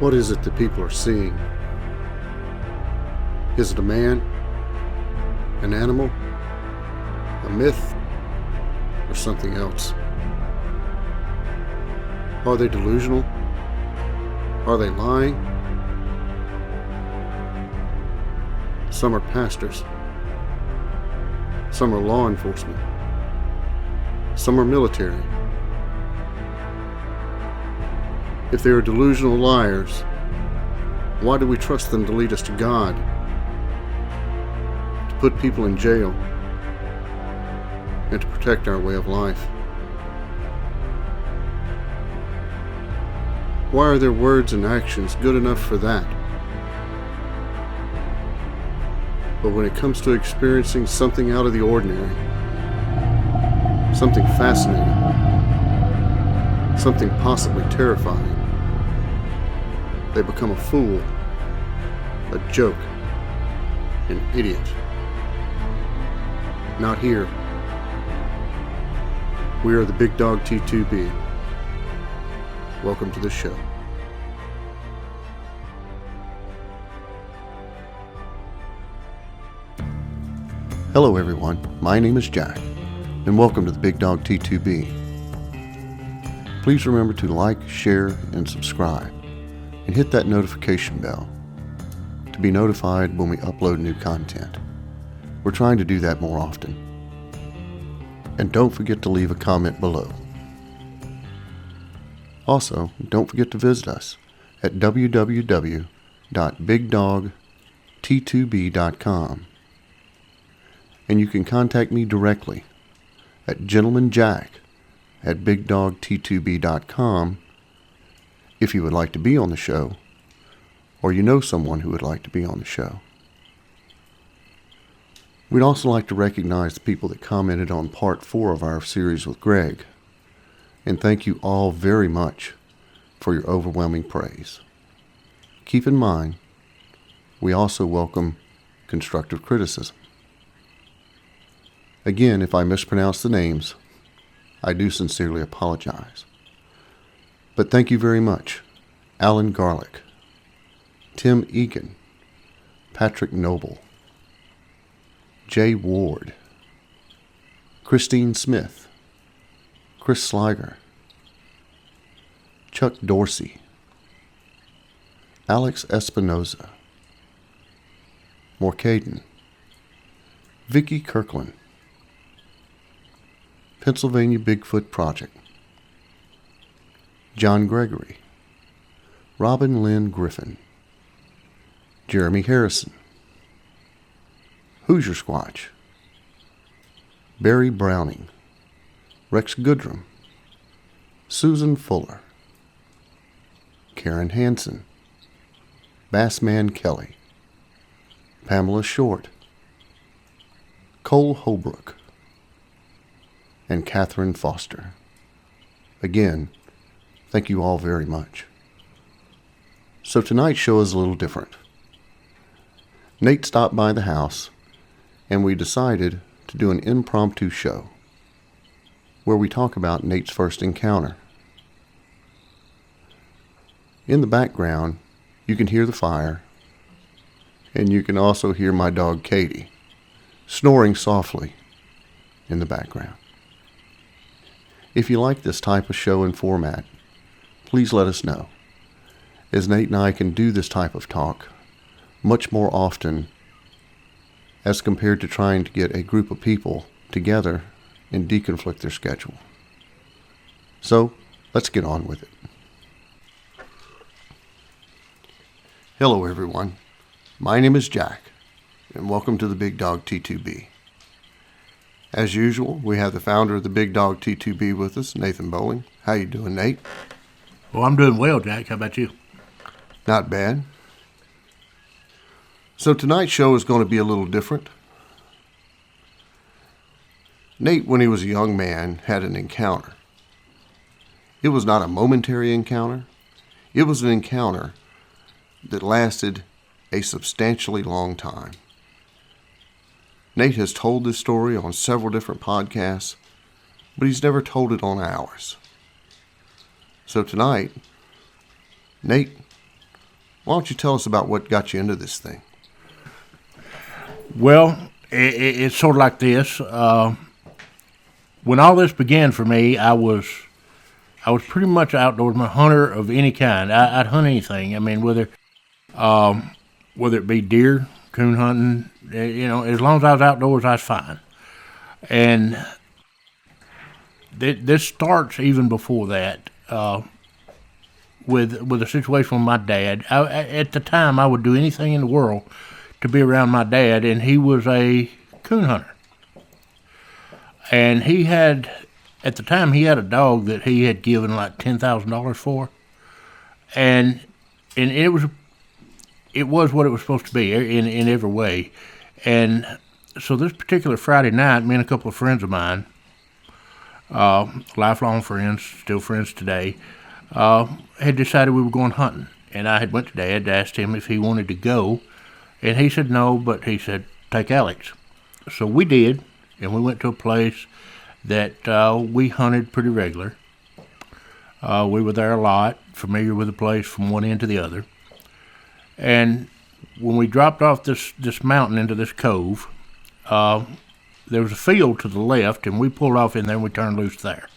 What is it that people are seeing? Is it a man? An animal? A myth? Or something else? Are they delusional? Are they lying? Some are pastors. Some are law enforcement. Some are military. If they are delusional liars, why do we trust them to lead us to God? To put people in jail and to protect our way of life? Why are their words and actions good enough for that? But when it comes to experiencing something out of the ordinary, something fascinating, something possibly terrifying, they become a fool, a joke, an idiot. Not here. We are the Big Dog T2B. Welcome to the show. Hello everyone, my name is Jack, and welcome to the Big Dog T2B. Please remember to like, share, and subscribe, and hit that notification bell to be notified when we upload new content. We're trying to do that more often. And don't forget to leave a comment below. Also, don't forget to visit us at www.bigdogt2b.com. And you can contact me directly at gentlemanjack@bigdogt2b.com if you would like to be on the show, or you know someone who would like to be on the show. We'd also like to recognize the people that commented on part 4 of our series with Greg, and thank you all very much for your overwhelming praise. Keep in mind, we also welcome constructive criticism. Again, if I mispronounce the names, I do sincerely apologize. But thank you very much, Alan Garlick, Tim Egan, Patrick Noble, Jay Ward, Christine Smith, Chris Sliger, Chuck Dorsey, Alex Espinoza, Morcaden, Vicky Kirkland, Pennsylvania Bigfoot Project, John Gregory, Robin Lynn Griffin, Jeremy Harrison, Hoosier Squatch, Barry Browning, Rex Goodrum, Susan Fuller, Karen Hansen, Bassman Kelly, Pamela Short, Cole Holbrook, and Catherine Foster. Again, thank you all very much. So tonight's show is a little different. Nate stopped by the house, and we decided to do an impromptu show where we talk about Nate's first encounter. In the background, you can hear the fire, and you can also hear my dog Katie snoring softly in the background. If you like this type of show and format, please let us know, as Nate and I can do this type of talk much more often as compared to trying to get a group of people together and deconflict their schedule. So, let's get on with it. Hello everyone, my name is Jack, and welcome to the Big Dog T2B. As usual, we have the founder of the Big Dog T2B with us, Nathan Bowling. How you doing, Nate? Well, I'm doing well, Jack. How about you? Not bad. So tonight's show is going to be a little different. Nate, when he was a young man, had an encounter. It was not a momentary encounter. It was an encounter that lasted a substantially long time. Nate has told this story on several different podcasts, but he's never told it on ours. So tonight, Nate, Why don't you tell us about what got you into this thing? Well, it's sort of like this. When all this began for me, I was pretty much an outdoorsman, hunter of any kind. I'd hunt anything. I mean, whether it be deer, coon hunting, as long as I was outdoors, I was fine. And this starts even before that. With a situation with my dad. At the time, I would do anything in the world to be around my dad, and he was a coon hunter. And at the time, he had a dog that he had given like $10,000 for, and it was what it was supposed to be in every way. And so this particular Friday night, me and a couple of friends of mine, lifelong friends, still friends today, had decided we were going hunting. And I had went to Dad, asked him if he wanted to go, and he said no, but he said, take Alex. So we did, and we went to a place that we hunted pretty regular. We were there a lot, familiar with the place from one end to the other. And when we dropped off this mountain into this cove, there was a field to the left, and we pulled off in there and we turned loose there.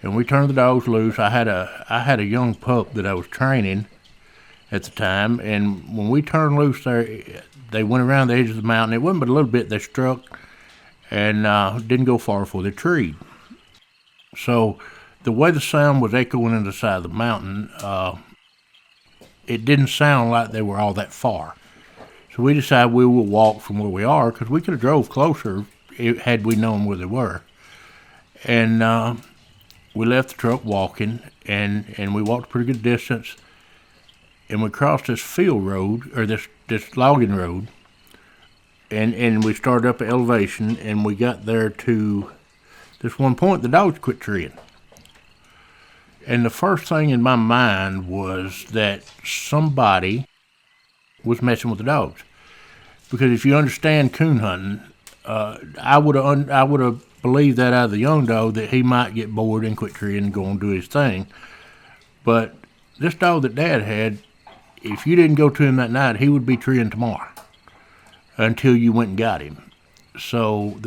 And we turned the dogs loose. I had a young pup that I was training at the time, and when we turned loose there, they went around the edge of the mountain. It wasn't but a little bit. They struck and didn't go far before they treed. So the way the sound was echoing in the side of the mountain, it didn't sound like they were all that far. So we decided we would walk from where we are, because we could have drove closer had we known where they were. And we left the truck walking, and we walked a pretty good distance, and we crossed this field road, or this logging road, and we started up at elevation, and we got there to this one point, the dogs quit treeing. And the first thing in my mind was that somebody was messing with the dogs. Because if you understand coon hunting, I would have believed that out of the young dog, that he might get bored and quit treeing and go and do his thing. But this dog that Dad had, if you didn't go to him that night, he would be treeing tomorrow until you went and got him. So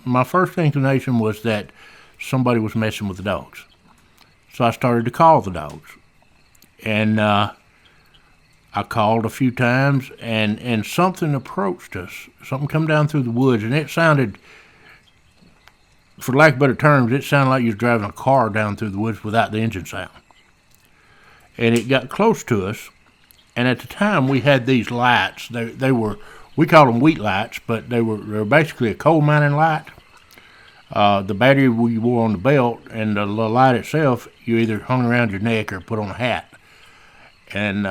my first inclination was that somebody was messing with the dogs. So I started to call the dogs, and I called a few times, and something approached us. Something come down through the woods, and it sounded, for lack of better terms, it sounded like you was driving a car down through the woods without the engine sound. And it got close to us, and at the time we had these lights. They were, we called them wheat lights, but they were basically a coal mining light. The battery we wore on the belt, and the light itself, you either hung around your neck or put on a hat. And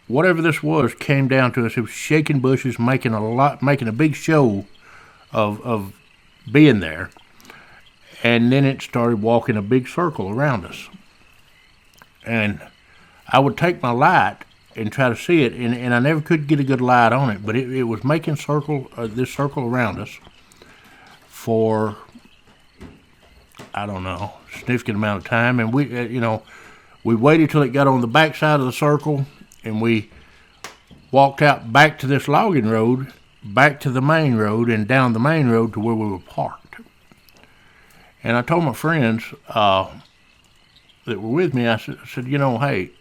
whatever this was came down to us. It was shaking bushes, making a big show of being there. And then it started walking a big circle around us. And I would take my light and try to see it, and I never could get a good light on it, but it was making this circle around us for, I don't know, a significant amount of time. And we waited till it got on the back side of the circle, and we walked out back to this logging road, back to the main road, and down the main road to where we were parked. And I told my friends that were with me, I said, hey,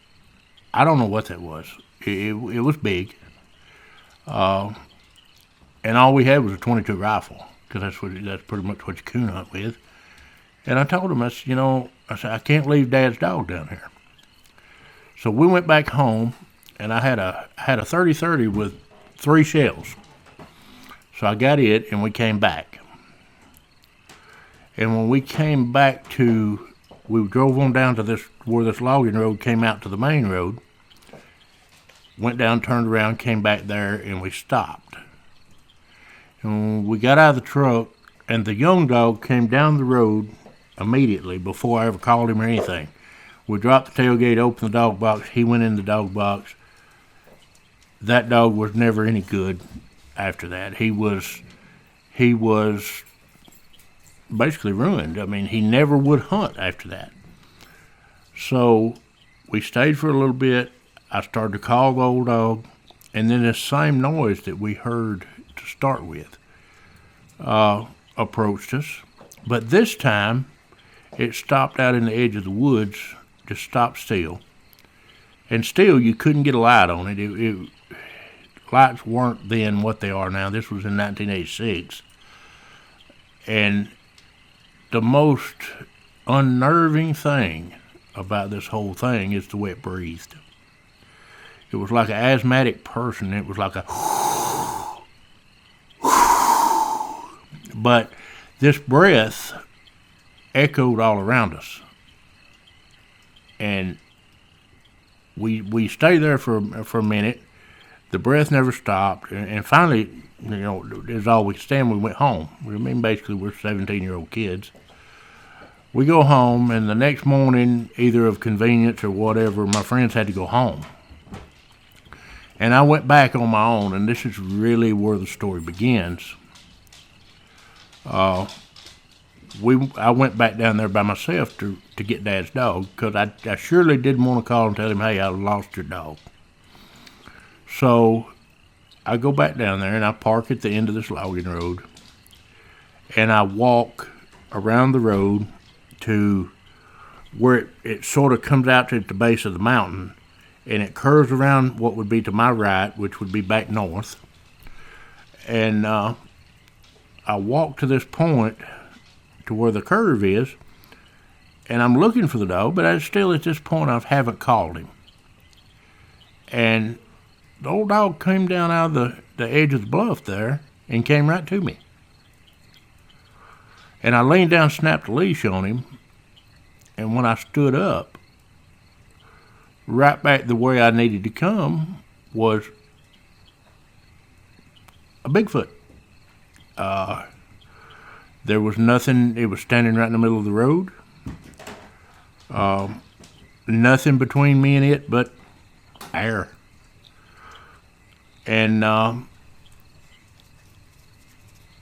I don't know what that was. It was big. And all we had was a .22 rifle, because that's pretty much what you coon hunt with. And I told him, I said, I can't leave Dad's dog down here. So we went back home, and I had a 30-30 with 3 shells. So I got it, and we came back. And when we came back we drove on down to where this logging road came out to the main road, went down, turned around, came back there, and we stopped. And we got out of the truck, and the young dog came down the road immediately before I ever called him or anything. We dropped the tailgate, opened the dog box. He went in the dog box. That dog was never any good after that. He was basically ruined. I mean, he never would hunt after that. So we stayed for a little bit. I started to call the old dog, and then this same noise that we heard to start with approached us. But this time, it stopped out in the edge of the woods, just stopped still. And still, you couldn't get a light on it. Lights weren't then what they are now. This was in 1986. And the most unnerving thing about this whole thing is the way it breathed. It was like an asthmatic person. It was like a but this breath echoed all around us. And we stayed there for a minute. The breath never stopped. And finally, as all we could stand, we went home. Basically, we're 17-year-old kids. We go home, and the next morning, either of convenience or whatever, my friends had to go home. And I went back on my own, and this is really where the story begins. I went back down there by myself to get Dad's dog, because I surely didn't want to call and tell him, hey, I lost your dog. So I go back down there, and I park at the end of this logging road, and I walk around the road to where it sort of comes out to the base of the mountain, and it curves around what would be to my right, which would be back north. And I walk to this point to where the curve is, and I'm looking for the dog, but at this point I haven't called him. And the old dog came down out of the edge of the bluff there and came right to me. And I leaned down, snapped a leash on him, and when I stood up, right back the way I needed to come was a Bigfoot. There was nothing. It was standing right in the middle of the road. Nothing between me and it but air. And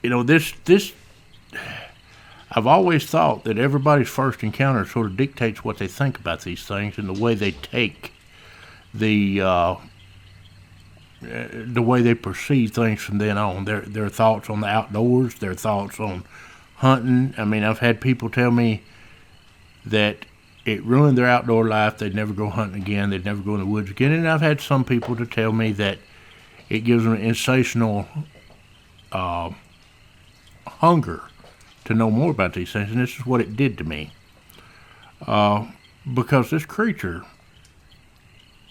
this. I've always thought that everybody's first encounter sort of dictates what they think about these things and the way they take the way they perceive things from then on. Their thoughts on the outdoors, their thoughts on hunting. I mean, I've had people tell me that it ruined their outdoor life. They'd never go hunting again. They'd never go in the woods again. And I've had some people to tell me that it gives them an insatiable hunger to know more about these things, and this is what it did to me. Because this creature,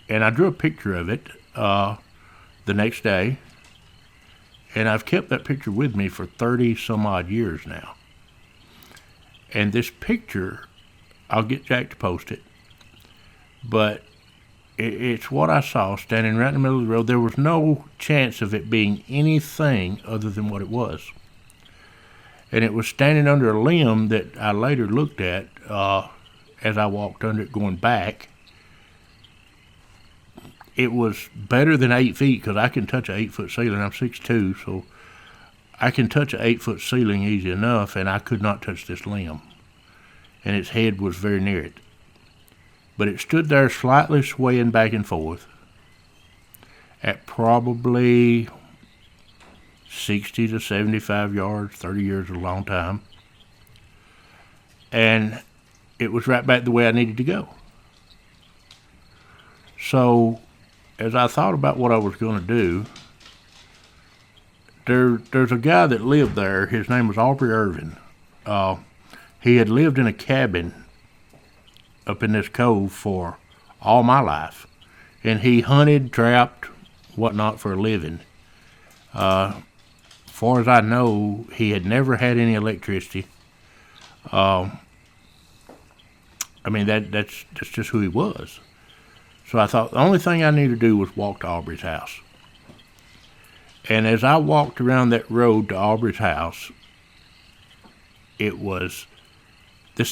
and I drew a picture of it the next day, and I've kept that picture with me for 30 some odd years now. And this picture, I'll get Jack to post it, but it's what I saw standing right in the middle of the road. There was no chance of it being anything other than what it was. And it was standing under a limb that I later looked at as I walked under it going back. It was better than 8 feet because I can touch an 8-foot ceiling. I'm 6'2", so I can touch an 8-foot ceiling easy enough, and I could not touch this limb. And its head was very near it. But it stood there slightly swaying back and forth at probably 60 to 75 yards. 30 years is a long time. And it was right back the way I needed to go. So as I thought about what I was going to do, there's a guy that lived there. His name was Aubrey Irvin. He had lived in a cabin up in this cove for all my life. And he hunted, trapped, whatnot for a living. Far as I know, he had never had any electricity. I mean, that's just who he was. So I thought the only thing I needed to do was walk to Aubrey's house. And as I walked around that road to Aubrey's house, this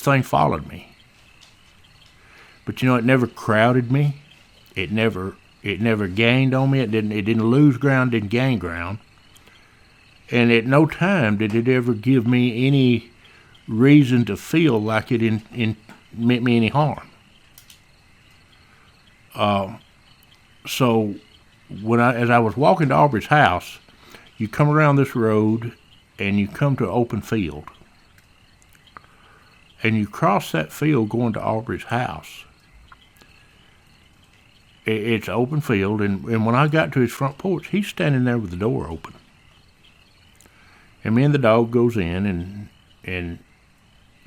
thing followed me. But it never crowded me. It never gained on me. It didn't lose ground, didn't gain ground. And at no time did it ever give me any reason to feel like it meant me any harm. So as I was walking to Aubrey's house, you come around this road and you come to an open field. And you cross that field going to Aubrey's house. It's an open field, and when I got to his front porch, he's standing there with the door open. And me and the dog goes in, and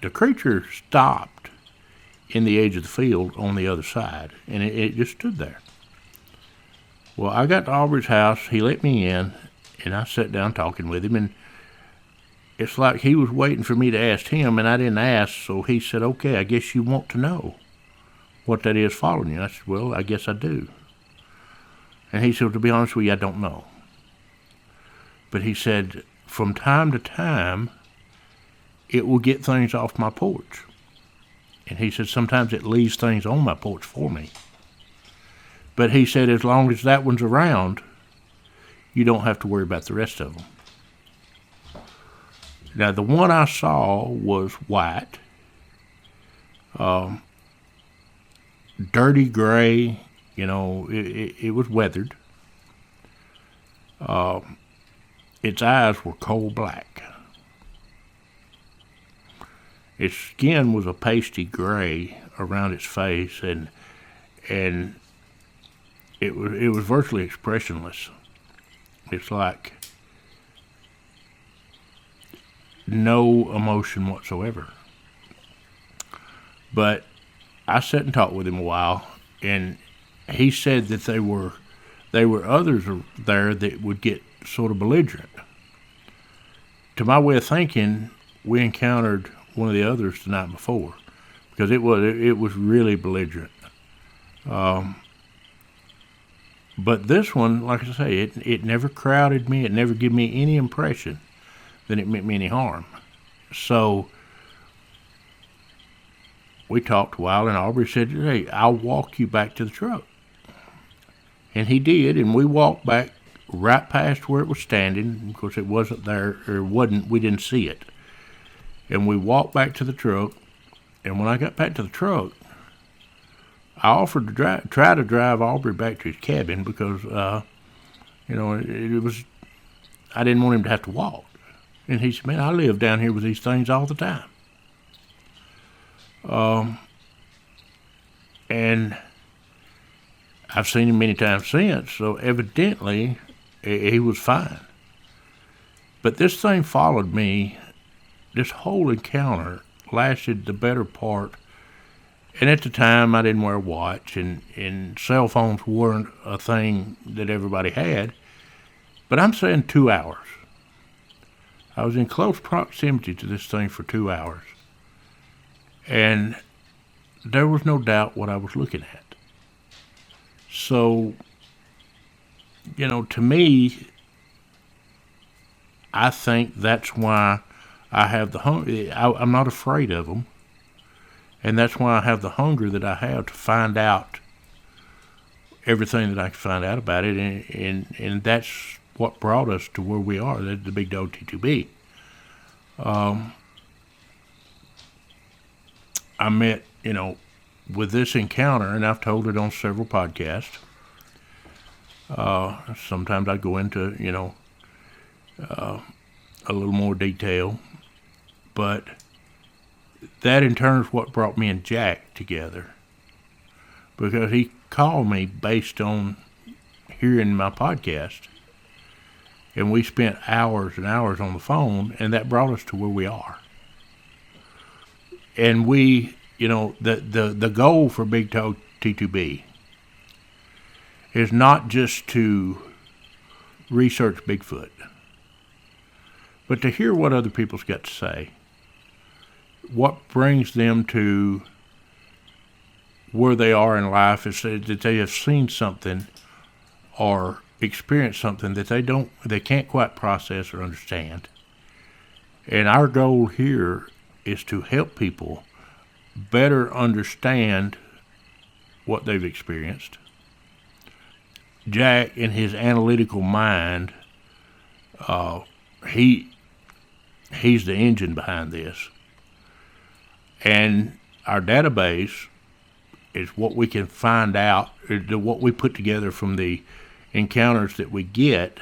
the creature stopped in the edge of the field on the other side, and it just stood there. Well, I got to Aubrey's house, he let me in, and I sat down talking with him, and it's like he was waiting for me to ask him, and I didn't ask, so he said, okay, I guess you want to know what that is following you. I said, well, I guess I do. And he said, well, to be honest with you, I don't know. But he said, from time to time, it will get things off my porch. And he said, sometimes it leaves things on my porch for me. But he said, as long as that one's around, you don't have to worry about the rest of them. Now, the one I saw was white, dirty gray, it was weathered. Its eyes were coal black. Its skin was a pasty gray around its face, and it was virtually expressionless. It's like no emotion whatsoever. But I sat and talked with him a while, and he said that there were others there that would get sort of belligerent. To my way of thinking, we encountered one of the others the night before, because it was really belligerent. But this one, like I say, it never crowded me. It never gave me any impression that it meant me any harm. So we talked a while, and Aubrey said, hey, I'll walk you back to the truck. And he did, and we walked back right past where it was standing. Of course, it wasn't there, or wasn't, we didn't see it. And we walked back to the truck, and when I got back to the truck, I offered to try to drive Aubrey back to his cabin because, it was, I didn't want him to have to walk. And he said, man, I live down here with these things all the time. And I've seen him many times since, so evidently he was fine. But this thing followed me. This whole encounter lasted the better part. And at the time, I didn't wear a watch, and cell phones weren't a thing that everybody had. But I'm saying 2 hours. I was in close proximity to this thing for 2 hours. And there was no doubt what I was looking at. So, to me, I think that's why I have the hunger. I'm not afraid of them. And that's why I have the hunger that I have to find out everything that I can find out about it. And that's what brought us to where we are, the Big Dog T2B. I met, with this encounter, and I've told it on several podcasts. Sometimes I go into, a little more detail. But that in turn is what brought me and Jack together. Because he called me based on hearing my podcast. And we spent hours and hours on the phone, and that brought us to where we are. And we, the goal for Big Dog T2B is not just to research Bigfoot, but to hear what other people's got to say. What brings them to where they are in life is that they have seen something or experienced something that they can't quite process or understand. And our goal here is to help people better understand what they've experienced. Jack, in his analytical mind, he's the engine behind this. And our database is what we can find out, what we put together from the encounters that we get.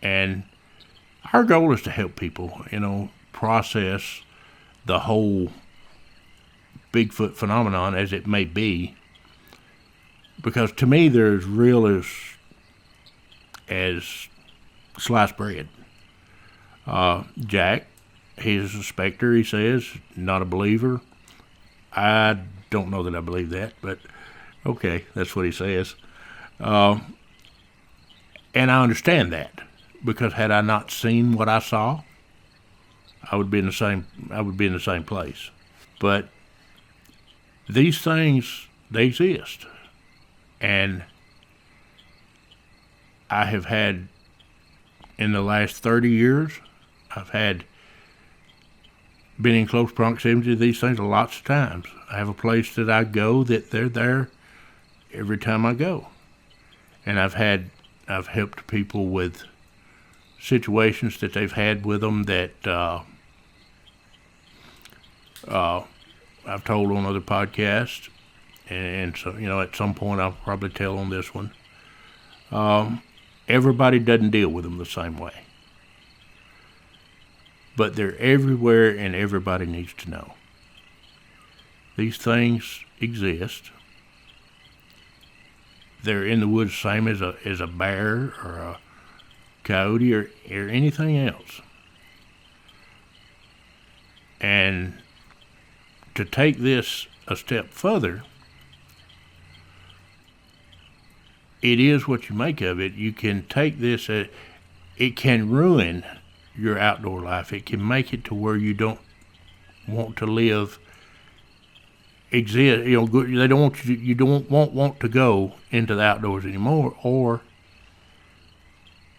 And our goal is to help people, process the whole Bigfoot phenomenon as it may be. Because to me, they're as real as sliced bread. Jack, he's a suspector, he says, not a believer. I don't know that I believe that, but okay, that's what he says. And I understand that, because had I not seen what I saw, I would be in the same place. But these things, they exist. And I have had, in the last 30 years, been in close proximity to these things lots of times. I have a place that I go that they're there every time I go. And I've helped people with situations that they've had with them that I've told on other podcasts. And so, at some point I'll probably tell on this one. Everybody doesn't deal with them the same way. But they're everywhere, and everybody needs to know. These things exist. They're in the woods, same as a bear or a coyote or anything else. And to take this a step further, it is what you make of it. You can take this, it can ruin your outdoor life. It can make it to where you don't want to live, exist. They don't want you don't want to go into the outdoors anymore. Or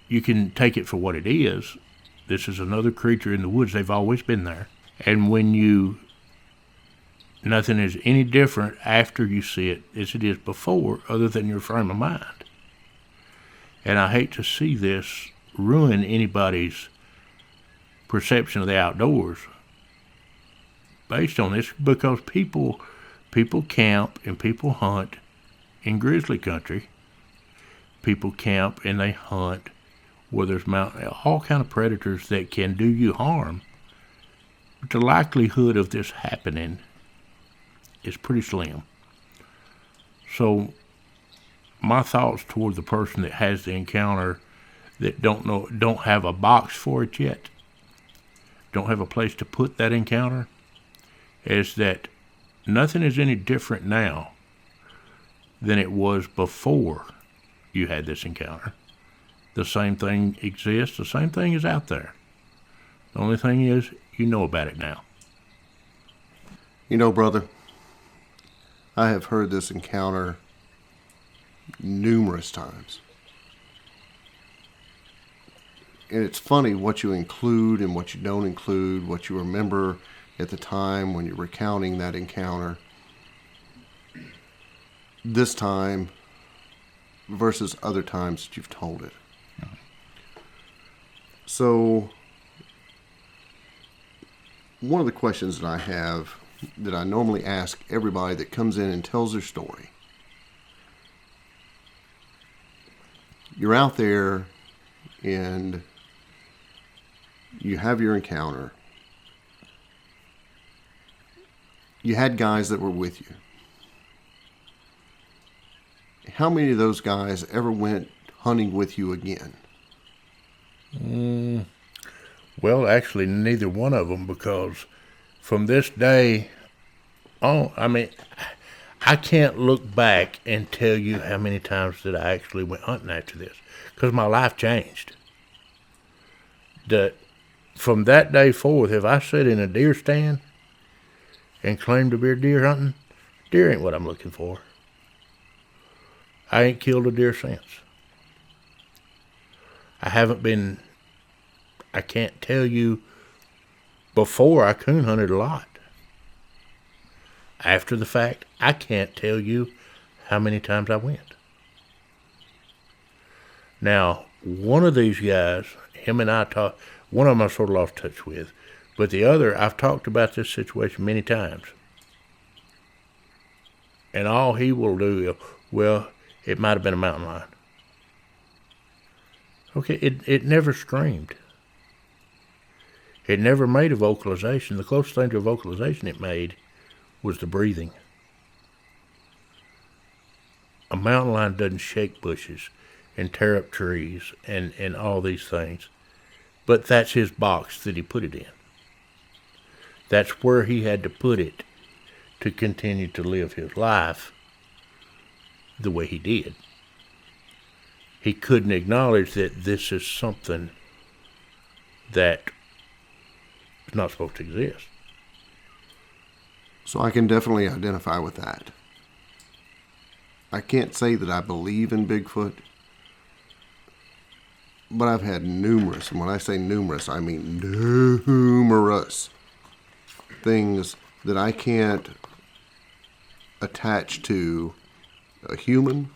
you can take it for what it is. This is another creature in the woods. They've always been there. And when nothing is any different after you see it as it is before, other than your frame of mind. And I hate to see this ruin anybody's perception of the outdoors based on this, because people camp and people hunt in grizzly country. People camp and they hunt where there's all kind of predators that can do you harm. But the likelihood of this happening is pretty slim. So my thoughts toward the person that has the encounter that don't have a box for it yet, don't have a place to put that encounter, is that nothing is any different now than it was before you had this encounter. The same thing exists. The same thing is out there. The only thing is, you know about it now. Brother, I have heard this encounter numerous times. And it's funny what you include and what you don't include, what you remember at the time when you're recounting that encounter. This time versus other times that you've told it. So, one of the questions that I have, that I normally ask everybody that comes in and tells their story. You're out there and you have your encounter. You had guys that were with you. How many of those guys ever went hunting with you again? Well, actually, neither one of them, because from this day on, I can't look back and tell you how many times that I actually went hunting after this, because my life changed. From that day forth, if I sit in a deer stand and claim to be deer hunting, deer ain't what I'm looking for. I ain't killed a deer since. I can't tell you. Before, I coon hunted a lot. After the fact, I can't tell you how many times I went. Now, one of these guys, him and I talked, one of them I sort of lost touch with, but the other, I've talked about this situation many times. And all he will do is, well, it might have been a mountain lion. Okay, it never screamed. It never made a vocalization. The closest thing to a vocalization it made was the breathing. A mountain lion doesn't shake bushes and tear up trees and all these things. But that's his box that he put it in. That's where he had to put it to continue to live his life the way he did. He couldn't acknowledge that this is something that is not supposed to exist. So I can definitely identify with that. I can't say that I believe in Bigfoot, but I've had numerous, and when I say numerous, I mean numerous things that I can't attach to a human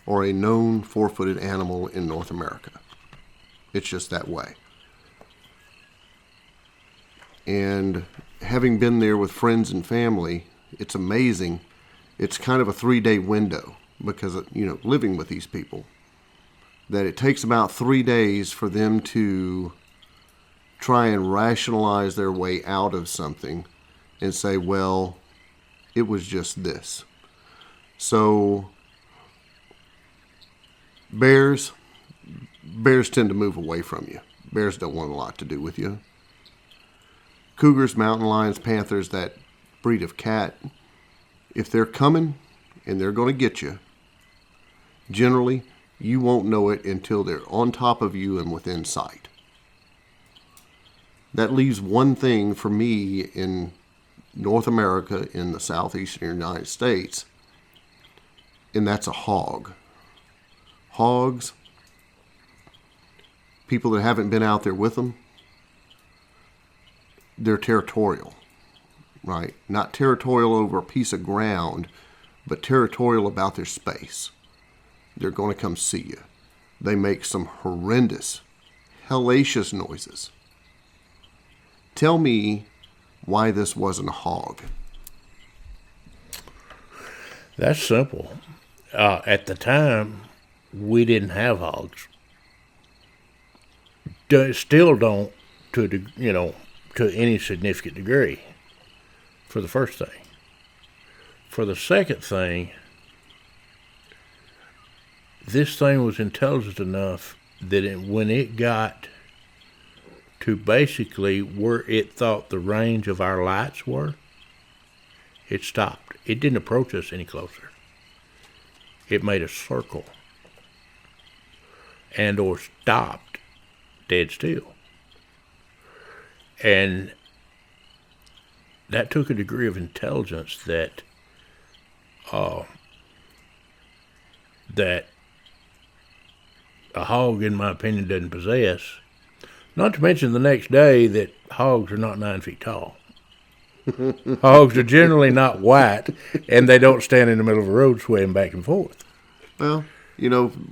or a known four-footed animal in North America. It's just that way. And having been there with friends and family, it's amazing. It's kind of a 3-day window because, living with these people, that it takes about 3 days for them to try and rationalize their way out of something and say, well, it was just this. So bears tend to move away from you. Bears don't want a lot to do with you. Cougars, mountain lions, panthers, that breed of cat, if they're coming and they're going to get you, generally you won't know it until they're on top of you and within sight. That leaves one thing for me in North America, in the southeastern United States, and that's a hog. Hogs, people that haven't been out there with them, they're territorial, right? Not territorial over a piece of ground, but territorial about their space. They're going to come see you. They make some horrendous, hellacious noises. Tell me why this wasn't a hog. That's simple. At the time, we didn't have hogs. Still don't to any significant degree, for the first thing. For the second thing, this thing was intelligent enough that when it got to basically where it thought the range of our lights were, it stopped. It didn't approach us any closer. It made a circle and or stopped dead still. And that took a degree of intelligence that a hog, in my opinion, doesn't possess. Not to mention the next day that hogs are not 9 feet tall. Hogs are generally not white, and they don't stand in the middle of a road swaying back and forth. Well,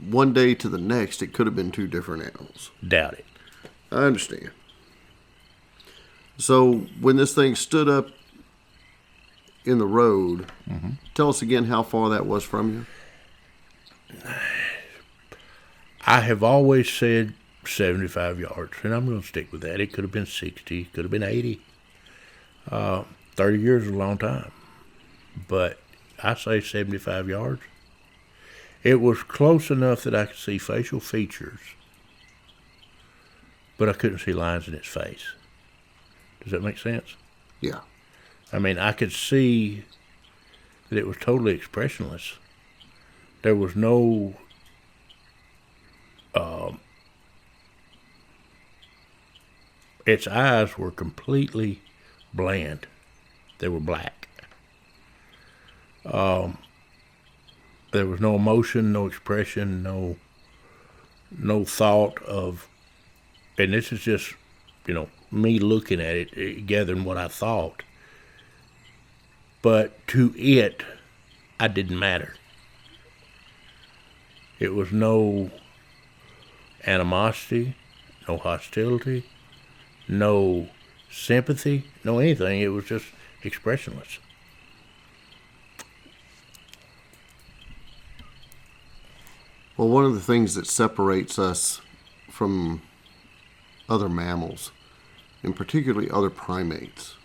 one day to the next, it could have been two different animals. Doubt it. I understand. So when this thing stood up in the road, tell us again how far that was from you. I have always said 75 yards, and I'm going to stick with that. It could have been 60, could have been 80. 30 years is a long time, but I say 75 yards. It was close enough that I could see facial features, but I couldn't see lines in its face. Does that make sense? Yeah. I mean, I could see that it was totally expressionless. There was no its eyes were completely bland. They were black. There was no emotion, no expression, no thought of, and this is just, me looking at it, gathering what I thought. But to it, I didn't matter. It was no animosity, no hostility, no sympathy, no anything. It was just expressionless. Well, one of the things that separates us from other mammals, and particularly other primates,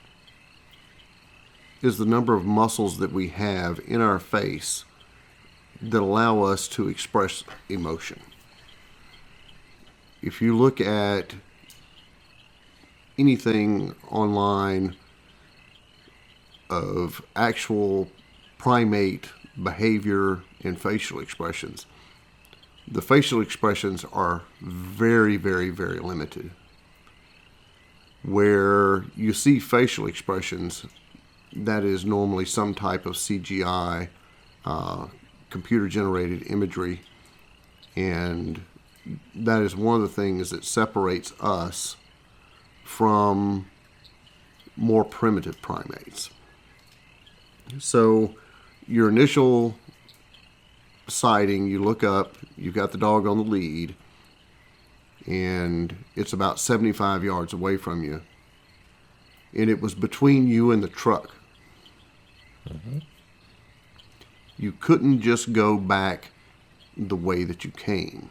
is the number of muscles that we have in our face that allow us to express emotion. If you look at anything online of actual primate behavior and facial expressions, the facial expressions are very, very, very limited. Where you see facial expressions, that is normally some type of CGI, computer-generated imagery, and that is one of the things that separates us from more primitive primates. So your initial sighting, you look up, you've got the dog on the lead, and it's about 75 yards away from you. And it was between you and the truck. Mm-hmm. You couldn't just go back the way that you came.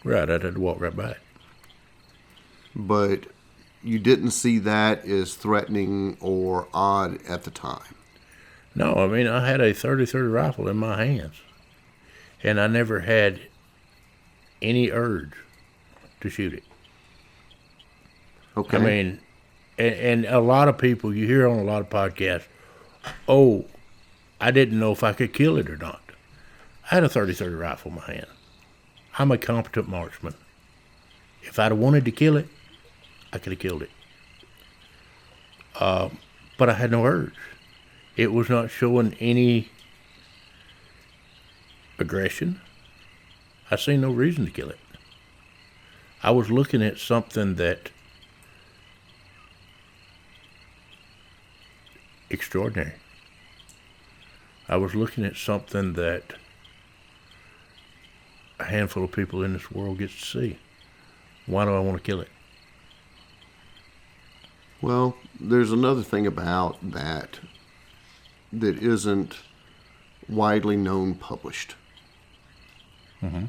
Right, I'd had to walk right by it. But you didn't see that as threatening or odd at the time. No, I mean, I had a 30-30 rifle in my hands, and I never had any urge to shoot it. Okay. I mean, and a lot of people, you hear on a lot of podcasts, oh, I didn't know if I could kill it or not. I had a 30-30 rifle in my hand. I'm a competent marksman. If I'd have wanted to kill it, I could have killed it. But I had no urge. It was not showing any aggression. I see no reason to kill it. I was looking at something that extraordinary. I was looking at something that a handful of people in this world gets to see. Why do I want to kill it? Well, there's another thing about that isn't widely known published. Mm-hmm.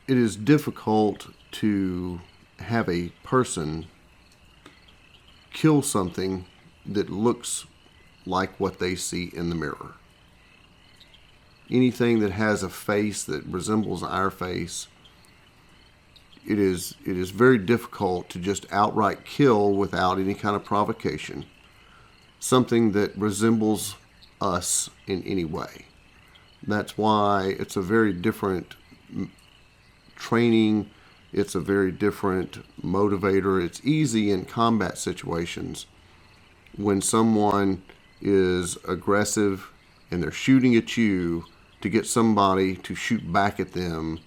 It is difficult to have a person kill something that looks like what they see in the mirror. Anything that has a face that resembles our face, it is very difficult to just outright kill without any kind of provocation something that resembles us in any way. That's why it's a very different training. It's a very different motivator. It's easy in combat situations when someone is aggressive and they're shooting at you to get somebody to shoot back at them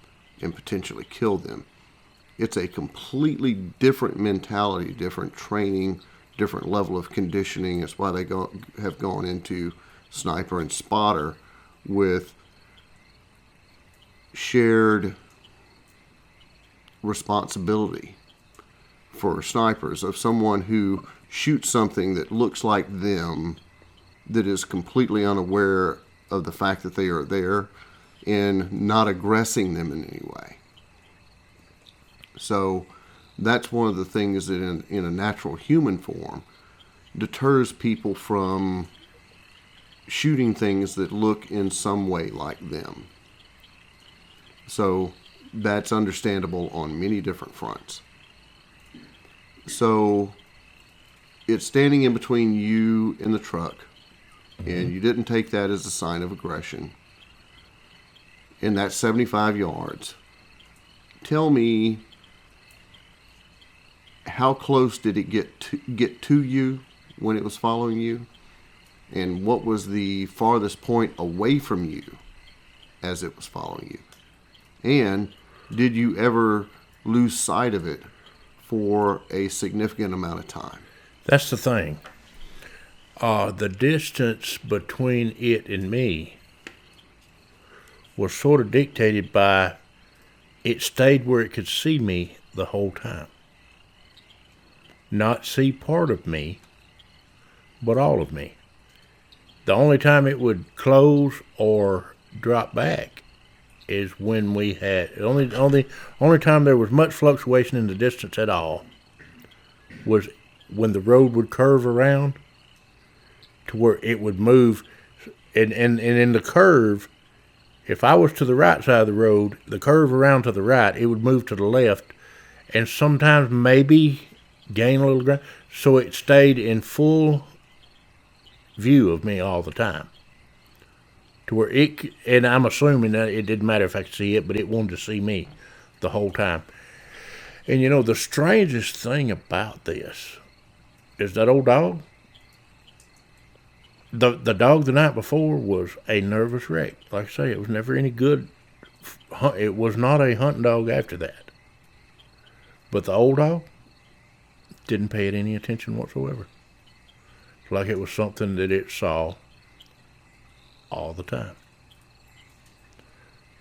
and potentially kill them. It's a completely different mentality, different training, different level of conditioning. It's why they have gone into sniper and spotter with shared responsibility for snipers of someone who shoots something that looks like them, that is completely unaware of the fact that they are there and not aggressing them in any way. So that's one of the things that in a natural human form deters people from shooting things that look in some way like them. So that's understandable on many different fronts. So it's standing in between you and the truck, and you didn't take that as a sign of aggression. And that's 75 yards. Tell me, how close did it get to you when it was following you? And what was the farthest point away from you as it was following you? And did you ever lose sight of it for a significant amount of time? That's the thing. The distance between it and me was sort of dictated by it stayed where it could see me the whole time. Not see part of me, but all of me. The only time it would close or drop back is when we had only time there was much fluctuation in the distance at all was when the road would curve around to where it would move, and in the curve, if I was to the right side of the road, the curve around to the right, it would move to the left, and sometimes maybe gain a little ground, so it stayed in full view of me all the time. To where and I'm assuming that it didn't matter if I could see it, but it wanted to see me the whole time. And the strangest thing about this is that old dog. The dog the night before was a nervous wreck. Like I say, it was never any good. It was not a hunting dog after that. But the old dog didn't pay it any attention whatsoever. It's like it was something that it saw all the time.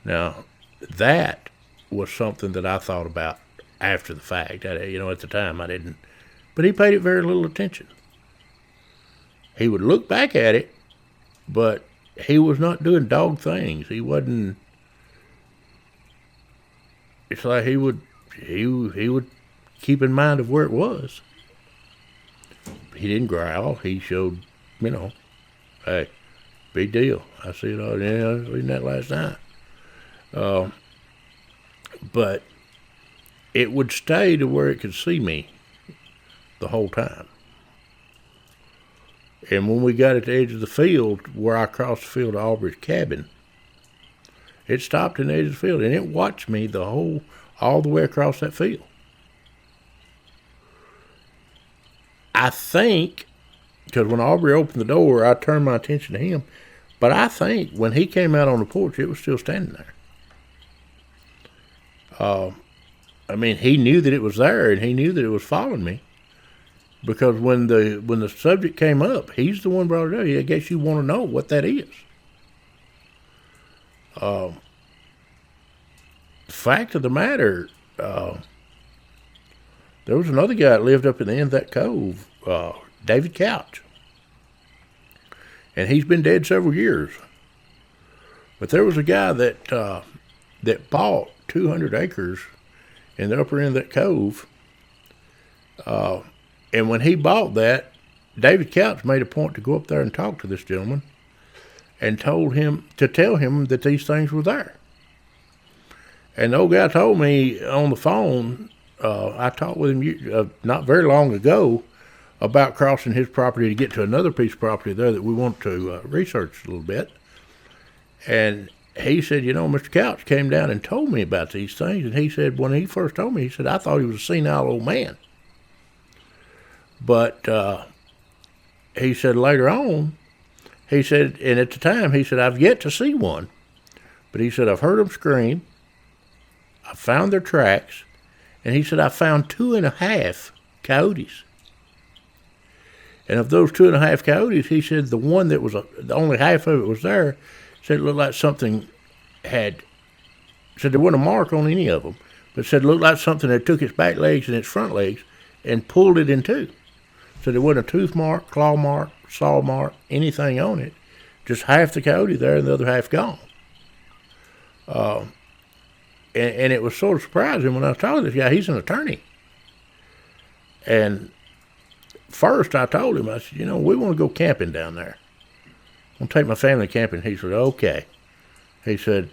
Now, that was something that I thought about after the fact. At the time I didn't. But he paid it very little attention. He would look back at it, but he was not doing dog things. He wasn't. It's like he would keep in mind of where it was. He didn't growl. He showed, hey, big deal. I see it all. Yeah, I was reading that last night. But it would stay to where it could see me the whole time. And when we got at the edge of the field, where I crossed the field to Aubrey's cabin, it stopped in the edge of the field, and it watched me all the way across that field. I think, because when Aubrey opened the door, I turned my attention to him, but I think when he came out on the porch, it was still standing there. He knew that it was there, and he knew that it was following me. Because when the subject came up, he's the one brought it up. I guess you want to know what that is. Fact of the matter, there was another guy that lived up in the end of that cove, David Couch. And he's been dead several years. But there was a guy that bought 200 acres in the upper end of that cove. And when he bought that, David Couch made a point to go up there and talk to this gentleman and tell him that these things were there. And the old guy told me on the phone, I talked with him not very long ago about crossing his property to get to another piece of property there that we want to research a little bit. And he said, Mr. Couch came down and told me about these things. And he said, when he first told me, he said, I thought he was a senile old man. But he said later on, he said, and at the time, he said, I've yet to see one. But he said, I've heard them scream. I found their tracks. And he said, I found 2.5 coyotes. And of those 2.5 coyotes, he said the one that was, the only half of it was there, said it looked like something said there wasn't a mark on any of them, but said it looked like something that took its back legs and its front legs and pulled it in two. So there wasn't a tooth mark, claw mark, saw mark, anything on it. Just half the coyote there and the other half gone. And it was sort of surprising when I was talking to this guy. He's an attorney. And first I told him, I said, we want to go camping down there. I'm going to take my family camping. He said, okay. He said,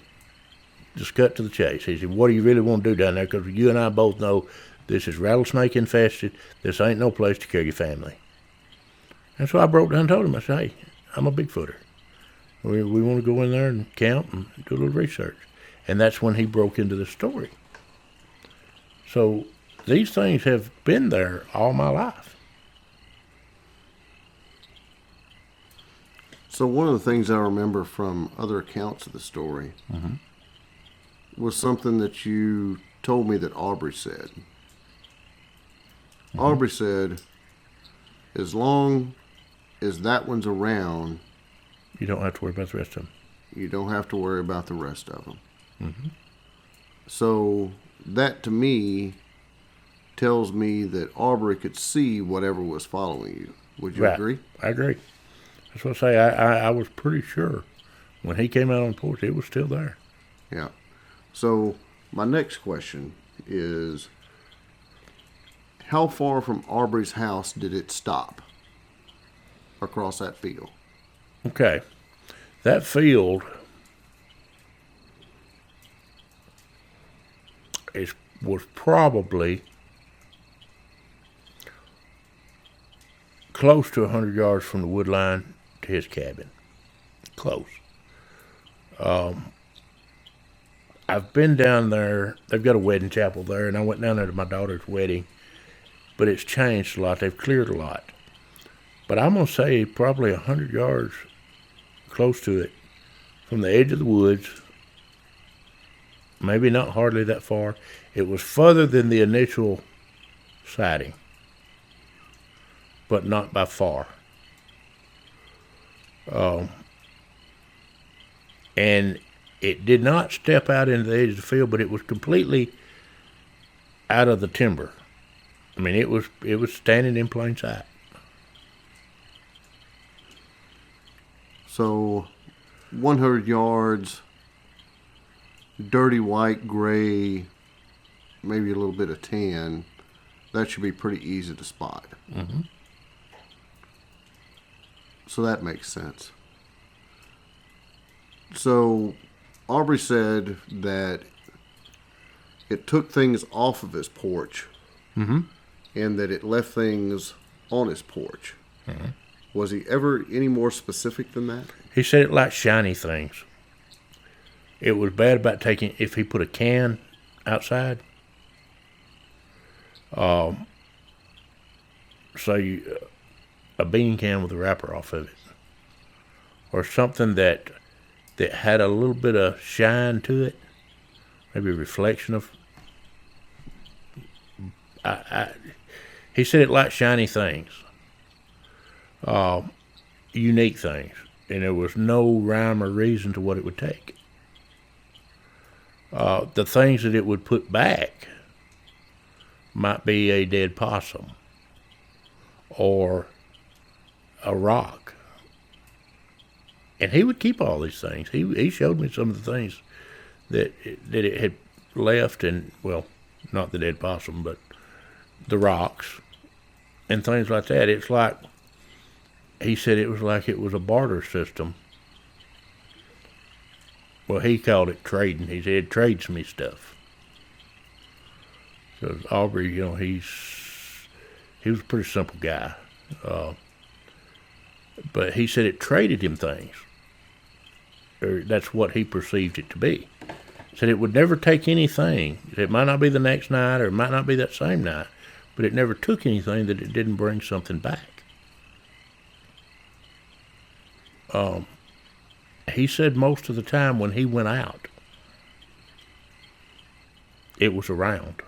just cut to the chase. He said, what do you really want to do down there? Because you and I both know this is rattlesnake infested. This ain't no place to carry your family. And so I broke down and told him, I said, hey, I'm a Bigfooter. We want to go in there and camp and do a little research. And that's when he broke into the story. So these things have been there all my life. So one of the things I remember from other accounts of the story was something that you told me that Aubrey said. Aubrey said, as long as that one's around, you don't have to worry about the rest of them. You don't have to worry about the rest of them. Mm-hmm. So that to me tells me that Aubrey could see whatever was following you. Would you agree? I agree. That's what I say. I was pretty sure When he came out on the porch, it was still there. Yeah. So my next question is, how far from Aubrey's house did it stop across that field? Okay. That field was probably close to 100 yards from the wood line to his cabin. Close. I've been down there. They've got a wedding chapel there, and I went down there to my daughter's wedding. But it's changed a lot. They've cleared a lot. But I'm going to say probably 100 yards close to it from the edge of the woods. Maybe not hardly that far. It was further than the initial sighting, but not by far. And it did not step out into the edge of the field, but it was completely out of the timber. I mean, it was standing in plain sight. So 100 yards, dirty white, gray, maybe a little bit of tan. That should be pretty easy to spot. Mm-hmm. So that makes sense. So Aubrey said that it took things off of his porch, Mm-hmm. and that it left things on his porch. Mm-hmm. Was he ever any more specific than that? He said it liked shiny things. It was bad about if he put a can outside. A bean can with a wrapper off of it, or something that had a little bit of shine to it, maybe a reflection of. He said it liked shiny things, unique things, and there was no rhyme or reason to what it would take. The things that it would put back might be a dead possum or a rock. And he would keep all these things. He showed me some of the things that it had left, and, well, not the dead possum, but the rocks and things like that. It's like, he said it was like it was a barter system. Well, he called it trading. He said, trades me stuff. Because Aubrey, he was a pretty simple guy. But he said it traded him things. Or that's what he perceived it to be. Said it would never take anything. It might not be the next night, or it might not be that same night, but it never took anything that it didn't bring something back. He said most of the time when he went out, it was around.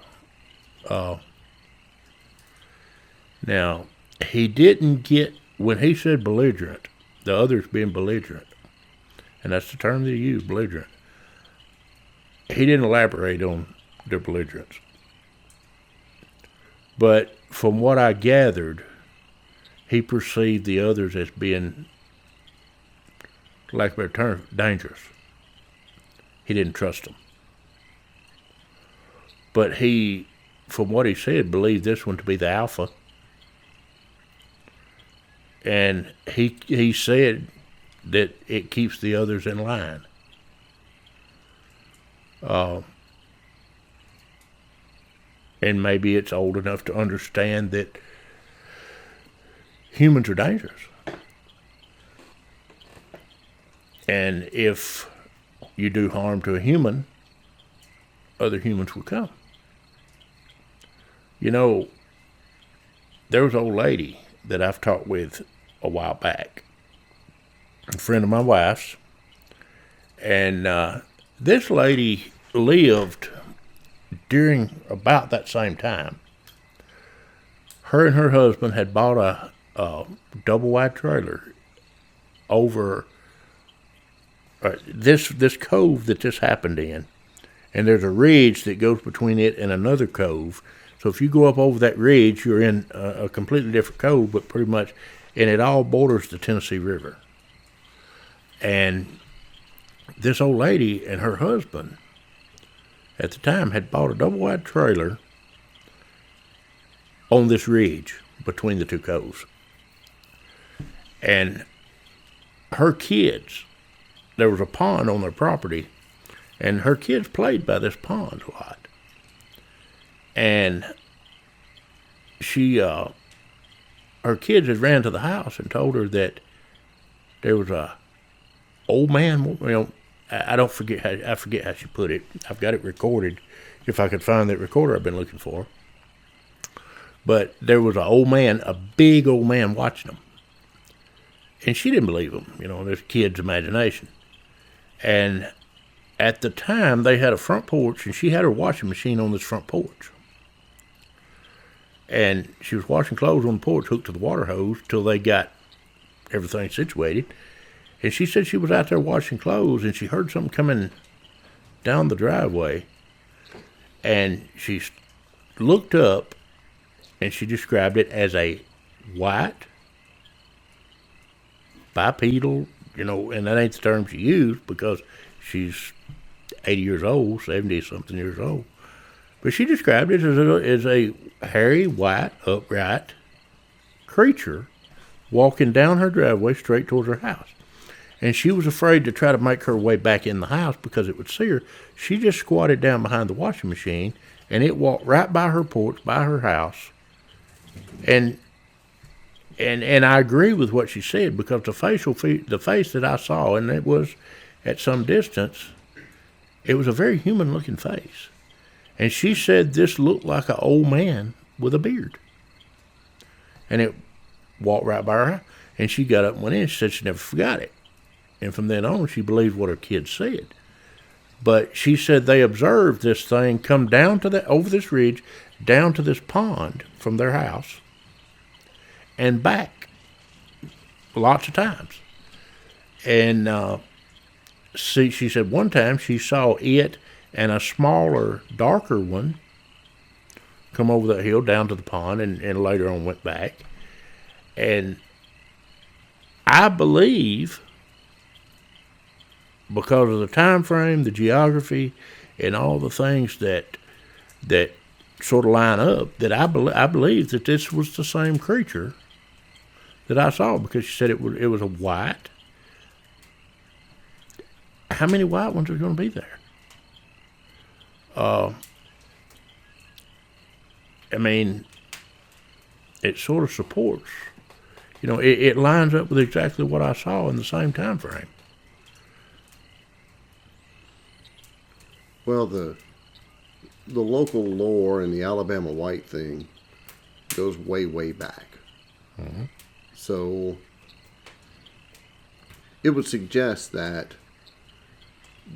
Now, he didn't get, when he said belligerent, the others being belligerent, and that's the term they use, belligerent, he didn't elaborate on their belligerence. But from what I gathered, he perceived the others as being, lack of a better term, dangerous. He didn't trust them. But he, from what he said, believed this one to be the alpha. And he said that it keeps the others in line. And maybe it's old enough to understand that humans are dangerous. And if you do harm to a human, other humans will come. There was an old lady that I've talked with a while back, a friend of my wife's, and this lady lived during about that same time. Her and her husband had bought a double-wide trailer over this cove that this happened in, and there's a ridge that goes between it and another cove. So if you go up over that ridge, you're in a completely different cove, but pretty much, and it all borders the Tennessee River. And this old lady and her husband at the time had bought a double-wide trailer on this ridge between the two coves. And her kids, there was a pond on their property, and her kids played by this pond a lot. And her kids had ran to the house and told her that there was a old man, I forget how she put it. I've got it recorded, if I could find that recorder I've been looking for. But there was an old man, a big old man watching them. And she didn't believe him, this kid's imagination. And at the time, they had a front porch, and she had her washing machine on this front porch. And she was washing clothes on the porch, hooked to the water hose, till they got everything situated. And she said she was out there washing clothes, and she heard something coming down the driveway. And she looked up, and she described it as a white, bipedal, and that ain't the term she used because she's 80 years old, 70-something years old. But she described it as a hairy, white, upright creature walking down her driveway straight towards her house. And she was afraid to try to make her way back in the house because it would see her. She just squatted down behind the washing machine, and it walked right by her porch, by her house. And I agree with what she said, because the face that I saw, and it was at some distance, it was a very human-looking face. And she said this looked like an old man with a beard. And it walked right by her, and she got up and went in. She said she never forgot it. And from then on, she believed what her kids said. But she said they observed this thing come down to over this ridge, down to this pond from their house, and back lots of times. And she said one time she saw it and a smaller, darker one come over that hill down to the pond, and later on went back. And I believe, because of the time frame, the geography, and all the things that sort of line up, that I believe that this was the same creature that I saw, because she said it was a white. How many white ones are going to be there? It sort of supports, it lines up with exactly what I saw in the same time frame. Well, the local lore and the Alabama White thing goes way, way back. Mm-hmm. So it would suggest that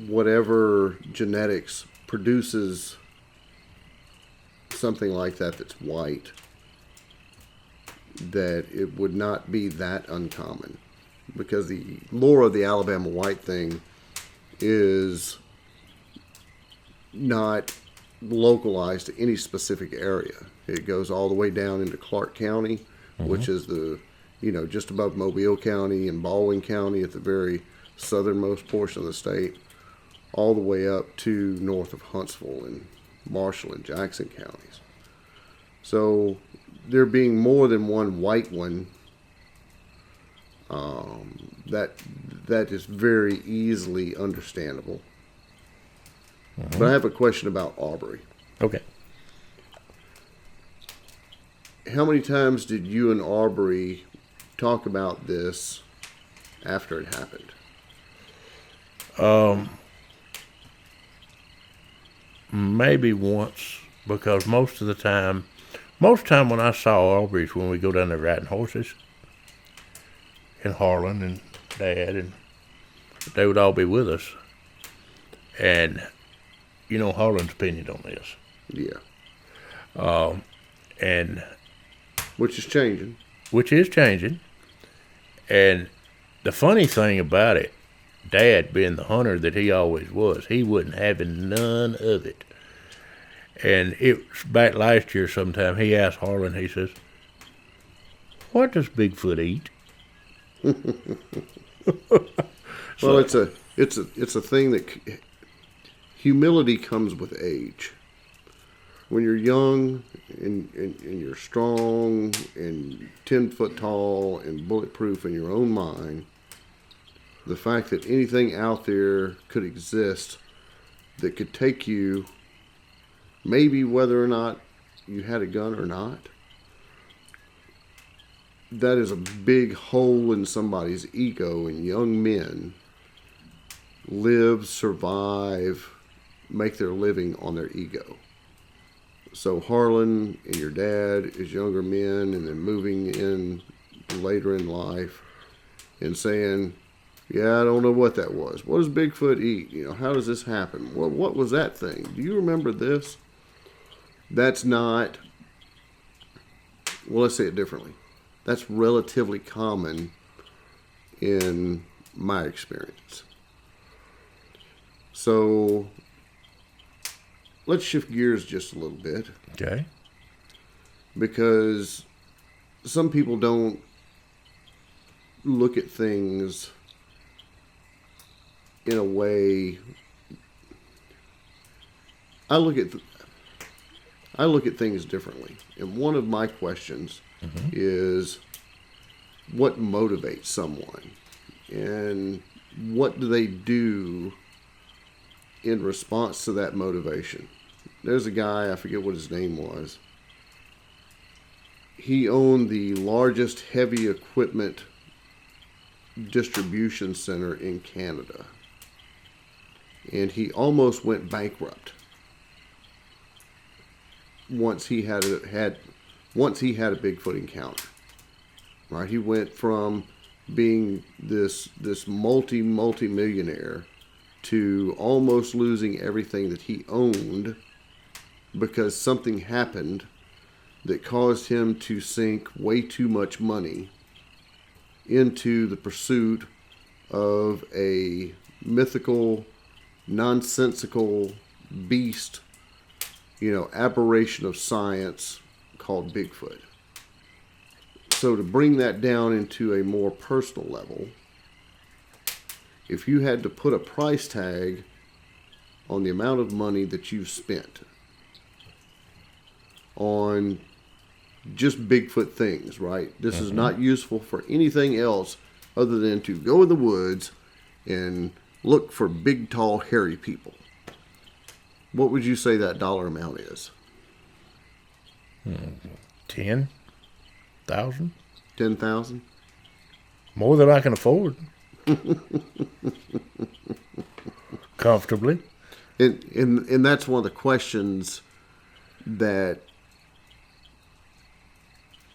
whatever genetics produces something like that that's white, that it would not be that uncommon, because the lore of the Alabama White thing is not localized to any specific area. It goes all the way down into Clark County, mm-hmm. which is just above Mobile County, and Baldwin County at the very southernmost portion of the state, all the way up to north of Huntsville and Marshall and Jackson counties. So there being more than one white one, that is very easily understandable. Mm-hmm. But I have a question about Aubrey. Okay. How many times did you and Aubrey talk about this after it happened? Maybe once, because most time when I saw Aubrey is when we go down there riding horses, and Harlan and Dad, and they would all be with us. And Harlan's opinion on this. Yeah. And which is changing. And the funny thing about it, Dad, being the hunter that he always was, he wasn't having none of it. And it was back last year sometime, he asked Harlan, he says, "What does Bigfoot eat?" Well, it's a it's a thing that humility comes with age. When you're young and you're strong and 10 foot tall and bulletproof in your own mind, the fact that anything out there could exist that could take you, maybe whether or not you had a gun or not, that is a big hole in somebody's ego. And young men live, survive, make their living on their ego. So Harlan and your dad as younger men, and then moving in later in life and saying, yeah, I don't know what that was. What does Bigfoot eat? You know, how does this happen? What was that thing? Do you remember this? That's not, well, let's say it differently. That's relatively common in my experience. So let's shift gears just a little bit. Okay. Because some people don't look at things in a way. I look at things differently. And one of my questions is, what motivates someone? And what do they do in response to that motivation? There's a guy, I forget what his name was. He owned the largest heavy equipment distribution center in Canada. And he almost went bankrupt once he had a Bigfoot encounter. Right? He went from being this multi-millionaire to almost losing everything that he owned because something happened that caused him to sink way too much money into the pursuit of a mythical, nonsensical beast, aberration of science called Bigfoot. So to bring that down into a more personal level, if you had to put a price tag on the amount of money that you've spent on just Bigfoot things, right? This is not useful for anything else other than to go in the woods and look for big, tall, hairy people. What would you say that dollar amount is? 10,000. 10,000? More than I can afford. Comfortably. And that's one of the questions that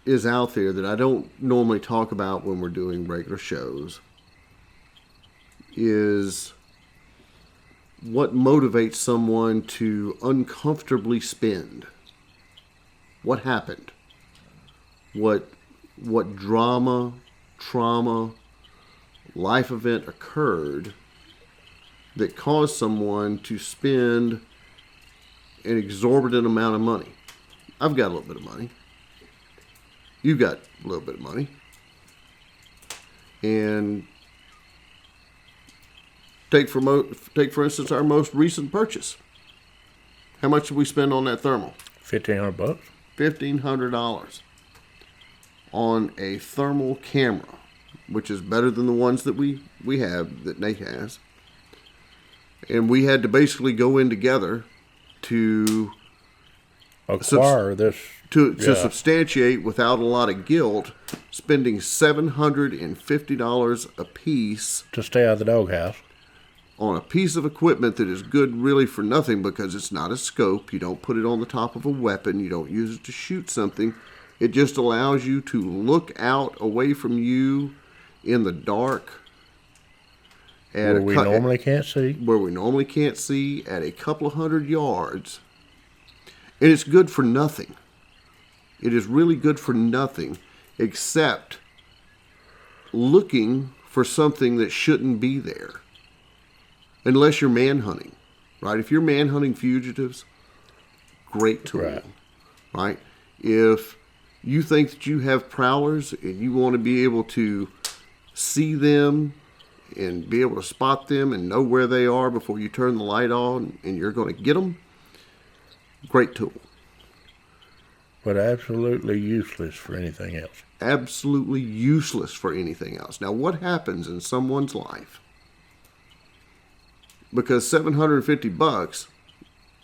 is out there that I don't normally talk about when we're doing regular shows, is what motivates someone to uncomfortably spend? What happened? What drama, trauma, life event occurred that caused someone to spend an exorbitant amount of money? I've got a little bit of money. You've got a little bit of money. And take for instance our most recent purchase. How much did we spend on that thermal? $1,500. $1,500 on a thermal camera, which is better than the ones that we have, that Nate has. And we had to basically go in together to acquire this. To substantiate without a lot of guilt, spending $750 a piece to stay out of the doghouse on a piece of equipment that is good really for nothing, because it's not a scope. You don't put it on the top of a weapon. You don't use it to shoot something. It just allows you to look out away from you in the dark. Where we normally can't see. Where we normally can't see at a couple of 100 yards. And it's good for nothing. It is really good for nothing except looking for something that shouldn't be there. Unless you're manhunting, right? If you're manhunting fugitives, great tool, right? If you think that you have prowlers and you want to be able to see them and be able to spot them and know where they are before you turn the light on and you're going to get them, great tool. But absolutely useless for anything else. Absolutely useless for anything else. Now, what happens in someone's life? Because $750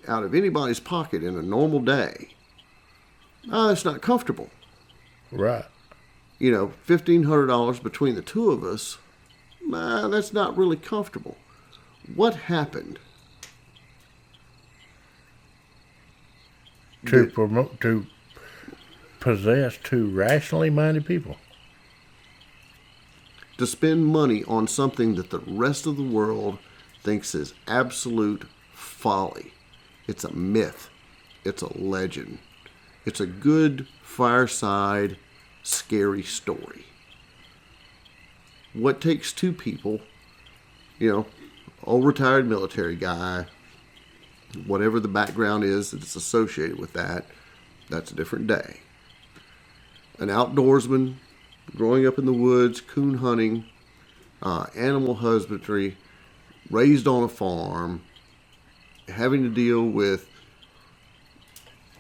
out of anybody's pocket in a normal day, it's not comfortable. Right. $1,500 between the two of us, that's not really comfortable. What happened? To possess two rationally minded people. To spend money on something that the rest of the world thinks is absolute folly. It's a myth. It's a legend. It's a good fireside, scary story. What takes two people, old retired military guy, whatever the background is that's associated with that, that's a different day. An outdoorsman, growing up in the woods, coon hunting, animal husbandry, raised on a farm, having to deal with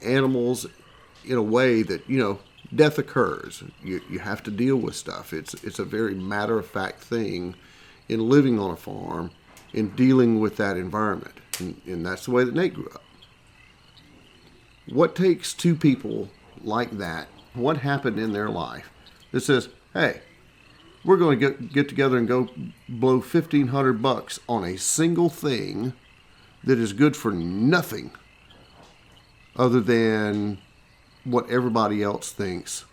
animals in a way that, death occurs. You have to deal with stuff. It's a very matter-of-fact thing in living on a farm and dealing with that environment. And that's the way that Nate grew up. What takes two people like that? What happened in their life that says, hey, we're going to get together and go blow $1,500 on a single thing that is good for nothing other than what everybody else thinks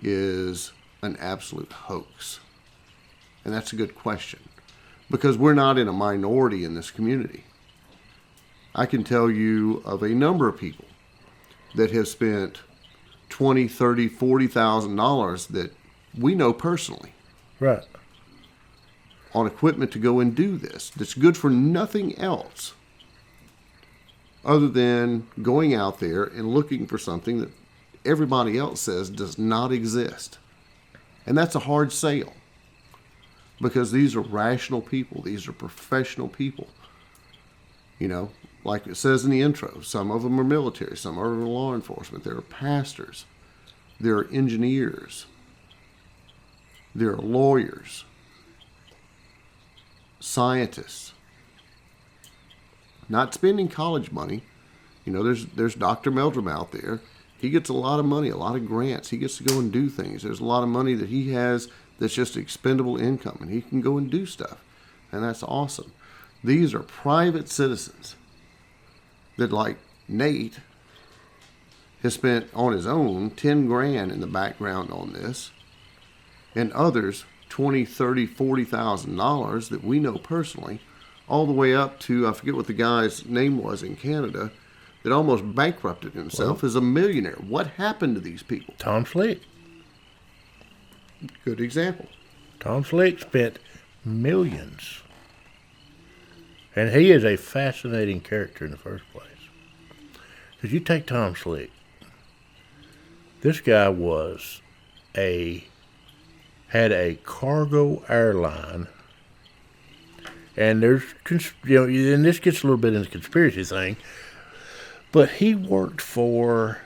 is an absolute hoax? And that's a good question, because we're not in a minority in this community. I can tell you of a number of people that have spent $20,000, $30,000, $40,000 that we know personally. Right. On equipment to go and do this. That's good for nothing else other than going out there and looking for something that everybody else says does not exist. And that's a hard sale, because these are rational people. These are professional people. Like it says in the intro, some of them are military, some of them are law enforcement. There are pastors. There are engineers. There are lawyers. Scientists. Not spending college money. There's Dr. Meldrum out there. He gets a lot of money, a lot of grants. He gets to go and do things. There's a lot of money that he has that's just expendable income, and he can go and do stuff. And that's awesome. These are private citizens that, like Nate, has spent on his own $10,000 in the background on this, and others $20,000, $30,000, $40,000 that we know personally, all the way up to, I forget what the guy's name was in Canada, that almost bankrupted himself as a millionaire. What happened to these people? Tom Slick. Good example. Tom Slick spent millions. And he is a fascinating character in the first place. Because you take Tom Slick. This guy had a cargo airline. And and this gets a little bit into the conspiracy thing, but he worked for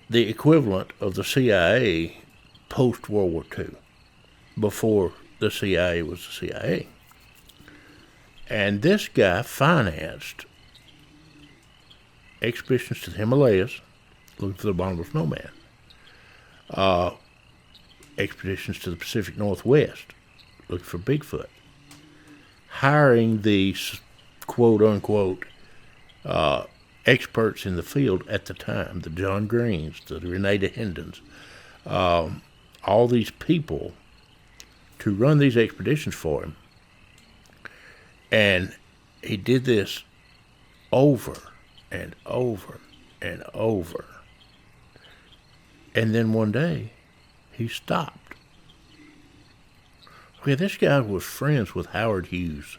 the equivalent of the CIA post-World War II, before the CIA was the CIA. And this guy financed expeditions to the Himalayas, looking for the abominable snowman, expeditions to the Pacific Northwest, looking for Bigfoot, hiring the quote-unquote experts in the field at the time, the John Greens, the Renee Hindens, all these people to run these expeditions for him. And he did this over and over and over. And then one day, he stopped. Okay, this guy was friends with Howard Hughes.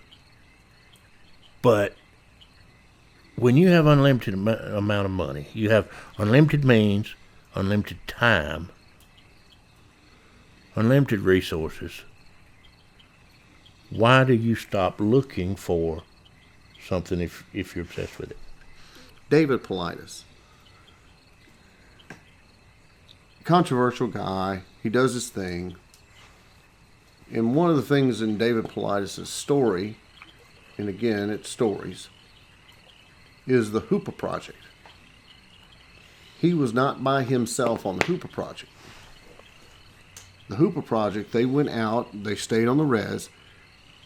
But when you have unlimited amount of money, you have unlimited means, unlimited time, unlimited resources, Why do you stop looking for something if you're obsessed with it? David Paulides. Controversial guy. He does his thing. And one of the things in David Paulides' story, and again, it's stories, is the Hoopa Project. He was not by himself on the Hoopa Project. The Hoopa Project, they went out, they stayed on the res,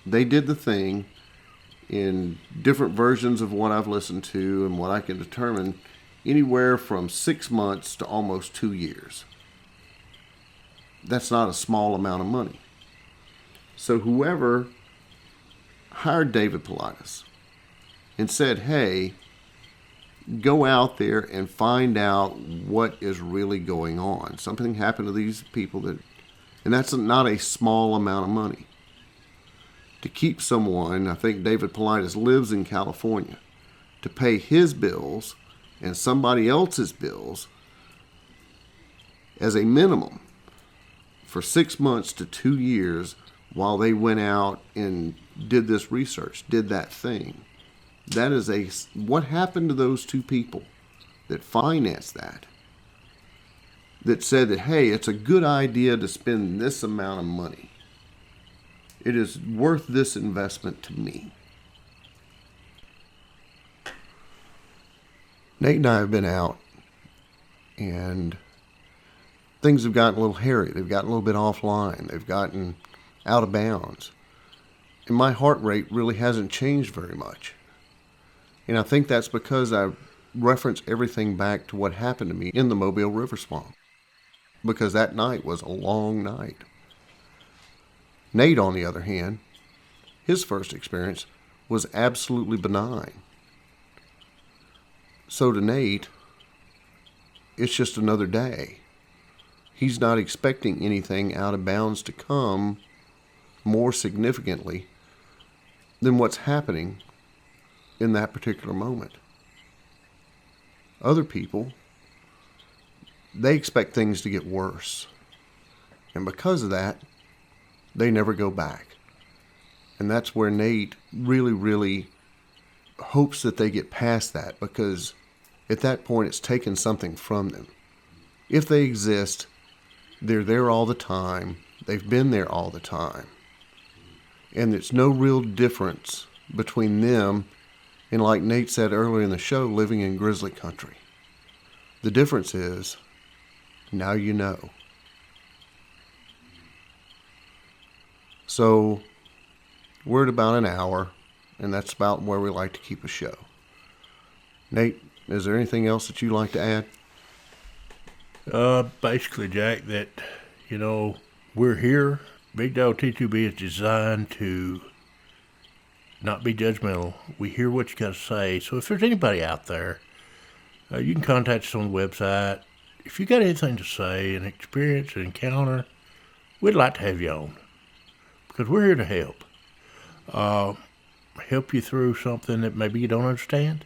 they did the thing in different versions of what I've listened to and what I can determine, anywhere from 6 months to almost 2 years. That's not a small amount of money. So whoever hired David Paulides and said, hey, go out there and find out what is really going on. Something happened to these people and that's not a small amount of money. To keep someone, I think David Paulides lives in California, to pay his bills and somebody else's bills as a minimum for 6 months to 2 years while they went out and did this research, did that thing. That is what happened to those two people that financed that said that, hey, it's a good idea to spend this amount of money. It is worth this investment to me. Nate and I have been out, and things have gotten a little hairy. They've gotten a little bit offline. They've gotten out of bounds. And my heart rate really hasn't changed very much. And I think that's because I reference everything back to what happened to me in the Mobile River Swamp. Because that night was a long night. Nate, on the other hand, his first experience was absolutely benign. So to Nate, it's just another day. He's not expecting anything out of bounds to come more significantly than what's happening in that particular moment. Other people, they expect things to get worse. And because of that, they never go back. And that's where Nate really, really hopes that they get past that, because at that point it's taken something from them. If they exist, they're there all the time. They've been there all the time. And there's no real difference between them and, like Nate said earlier in the show, living in grizzly country. The difference is, now you know. So, we're at about an hour, and that's about where we like to keep a show. Nate, is there anything else that you'd like to add? Basically, Jack, that, we're here. Big Dog T2B is designed to not be judgmental. We hear what you got to say. So if there's anybody out there, you can contact us on the website. If you got anything to say, an experience, an encounter, we'd like to have you on. Because we're here to help. Help you through something that maybe you don't understand.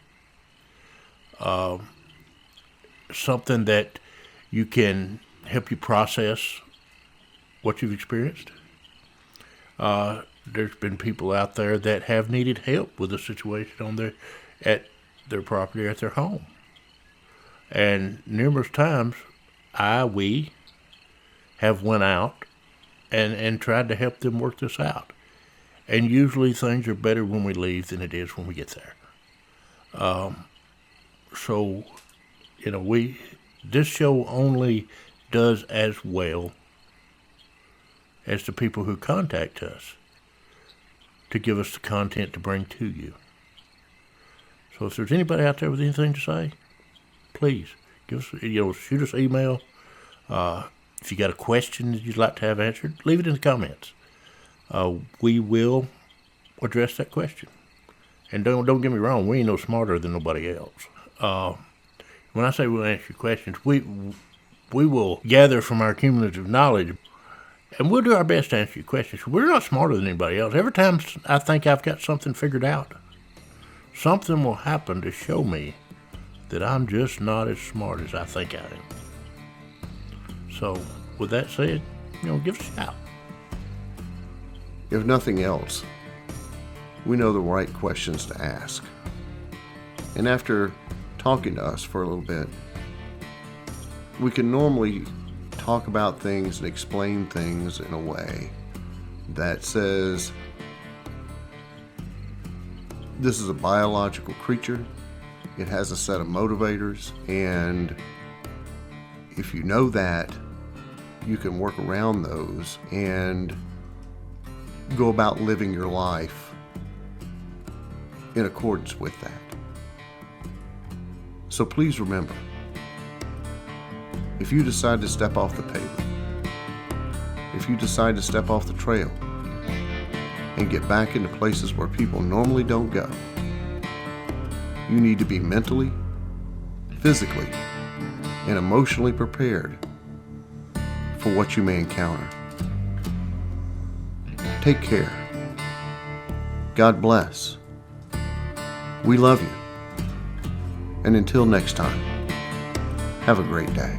Something that you can help you process what you've experienced. There's been people out there that have needed help with a situation at their property or at their home. And numerous times, we have went out and tried to help them work this out. And usually things are better when we leave than it is when we get there. This show only does as well as the people who contact us to give us the content to bring to you. So if there's anybody out there with anything to say, please give us, shoot us an email. If you got a question that you'd like to have answered, leave it in the comments. We will address that question. And don't get me wrong, we ain't no smarter than nobody else. When I say we'll answer questions, we will gather from our cumulative knowledge, and we'll do our best to answer your questions. We're not smarter than anybody else. Every time I think I've got something figured out, something will happen to show me that I'm just not as smart as I think I am. So, with that said, give us a shout. If nothing else, we know the right questions to ask. And after talking to us for a little bit, we can normally talk about things and explain things in a way that says, this is a biological creature, it has a set of motivators, and if you know that, you can work around those and go about living your life in accordance with that. So please remember, if you decide to step off the pavement, if you decide to step off the trail and get back into places where people normally don't go, you need to be mentally, physically, and emotionally prepared for what you may encounter. Take care. God bless. We love you. And until next time, have a great day.